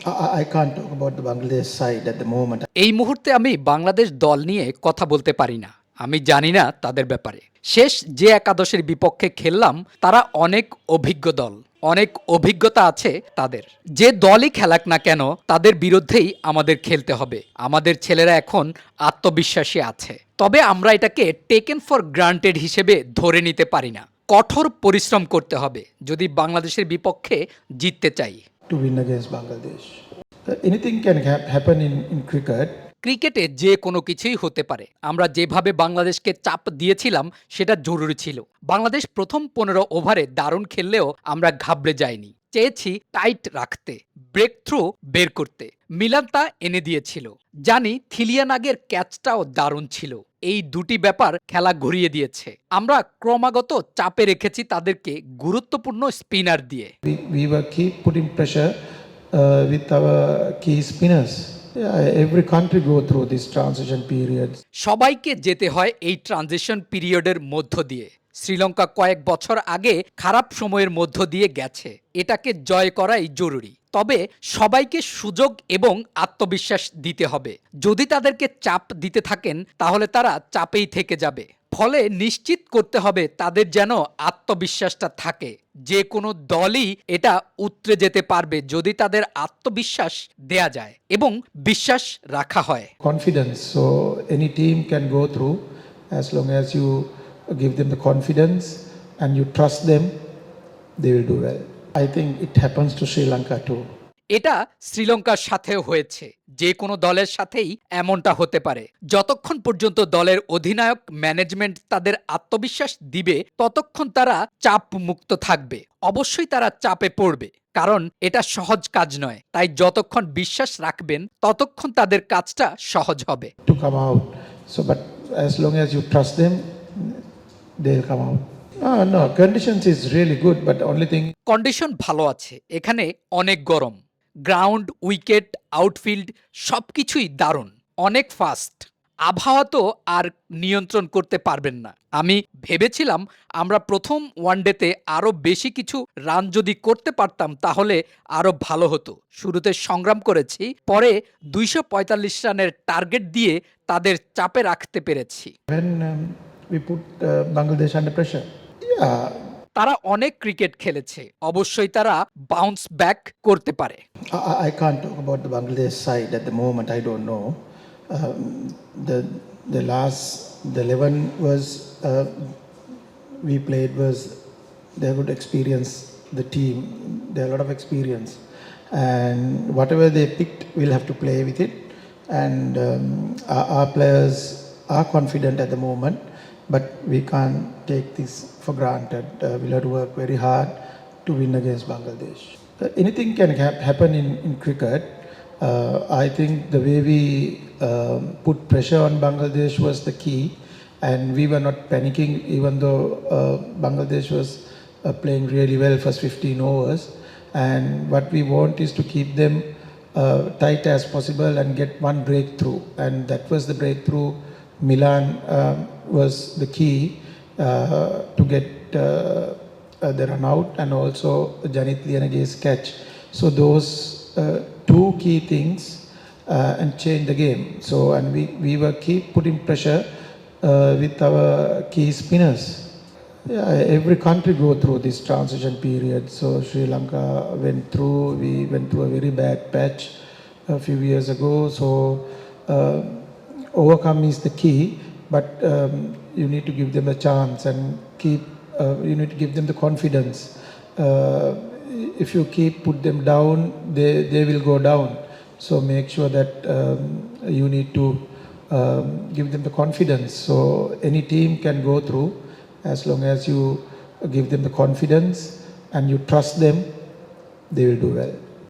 I can't talk about the Bangladesh side at the moment. এই মুহূর্তে আমি বাংলাদেশ দল নিয়ে কথা বলতে পারি না। আমি জানি না তাদের ব্যাপারে। শেষ যে একাদশের বিপক্ষে খেললাম তারা অনেক অভিজ্ঞ দল, অনেক অভিজ্ঞতা আছে তাদের। যে দলই খেলাক না কেন তাদের বিরুদ্ধেই আমাদের খেলতে হবে। আমাদের ছেলেরা এখন আত্মবিশ্বাসী আছে, তবে আমরা এটাকে টেকেন ফর গ্রান্টেড হিসেবে ধরে নিতে পারি না। কঠোর পরিশ্রম করতে হবে যদি বাংলাদেশের বিপক্ষে জিততে চাই। To win against Bangladesh. Anything can happen in cricket. ক্রিকেটে যে কোনো কিছুই হতে পারে। আমরা যেভাবে বাংলাদেশকে চাপ দিয়েছিলাম সেটা জরুরি ছিল। বাংলাদেশ প্রথম 15 ওভারে দারুণ খেললেও আমরা ঘাবড়ে যাইনি। চেয়েছি টাইট রাখতে, ব্রেক থ্রু বের করতে। মিলান তা এনে দিয়েছিল। জানি থিলিয়ানাগের ক্যাচটাও দারুণ ছিল। এই দুটি ব্যাপার খেলা ঘুরিয়ে দিয়েছে। আমরা ক্রমাগত চাপে রেখেছি তাদেরকে গুরুত্বপূর্ণ স্পিনার দিয়ে। We were keep putting pressure with our key spinners. Yeah, every country go through this transition periods. সবাইকে যেতে হয় এই ট্রানজিশন পিরিয়ডের মধ্য দিয়ে। শ্রীলঙ্কা কয়েক বছর আগে খারাপ সময়ের মধ্য দিয়ে গেছে। এটাকে জয় করাই জরুরি। তবে সবাইকে সুযোগ এবং আত্মবিশ্বাস দিতে হবে। যদি তাদেরকে চাপ দিতে থাকেন তাহলে তারা চাপেই থেকে যাবে। ফলে নিশ্চিত করতে হবে তাদের যেন আত্মবিশ্বাসটা থাকে। যে কোনো দলই এটা উতরে যেতে পারবে যদি তাদের আত্মবিশ্বাস দেয়া যায় এবং বিশ্বাস রাখা হয়। Confidence. So any team can go through as long as you give them the confidence and you trust them, they will do well. I think it happens to Sri Lanka too. এটা শ্রীলঙ্কার সাথেও হয়েছে। যে কোনো দলের সাথেই এমনটা হতে পারে। যতক্ষণ পর্যন্ত দলের অধিনায়ক ম্যানেজমেন্ট তাদের আত্মবিশ্বাস দিবে ততক্ষণ তারা চাপ মুক্ত থাকবে। অবশ্যই তারা চাপে পড়বে, কারণ এটা সহজ কাজ নয়। তাই যতক্ষণ বিশ্বাস রাখবেন ততক্ষণ তাদের কাজটা সহজ হবে। To come out. So, but as long as you trust them, they'll come out. No, conditions is really good, but only thing. Condition ভালো আছে, এখানে অনেক গরম। গ্রাউন্ড, উইকেট, আউটফিল্ড সবকিছুই দারুণ, অনেক ফাস্ট। আবহাওয়া তো আর নিয়ন্ত্রণ করতে পারবেন না। আমি ভেবেছিলাম আমরা প্রথম ওয়ানডেতে আরও বেশি কিছু রান যদি করতে পারতাম তাহলে আরও ভালো হতো। শুরুতে সংগ্রাম করেছি, পরে 245 রানের টার্গেট দিয়ে তাদের চাপে রাখতে পেরেছি। When we put Bangladesh under pressure. Yeah, তারা অনেক ক্রিকেট খেলেছে, অবশ্যই তারা বাউন্স ব্যাক করতে পারে। I can't talk about the Bangladesh side at the moment. I don't know. The last the 11 was we played was they have good experience. The team they have a lot of experience, and whatever they picked, we'll have to play with it. And our players are confident at the moment, but we can't take this for granted. We'll have to work very hard to win against Bangladesh. Anything can happen in cricket. I think the way we put pressure on Bangladesh was the key, and we were not panicking even though Bangladesh was playing really well first 15 overs. And what we want is to keep them tight as possible and get one breakthrough, and that was the breakthrough. Milan was the key to get the run out, and also Janit Lianage's catch. So those two key things and change the game. So, and we were keep putting pressure with our key spinners. Yeah, every country go through this transition period. So Sri Lanka we went through a very bad patch a few years ago. So overcome is the key, but you need to give them a chance and you need to give them the confidence. If you put them down, they will go down. So make sure that you need to give them the confidence. So any team can go through as long as you give them the confidence and you trust them, they will do well.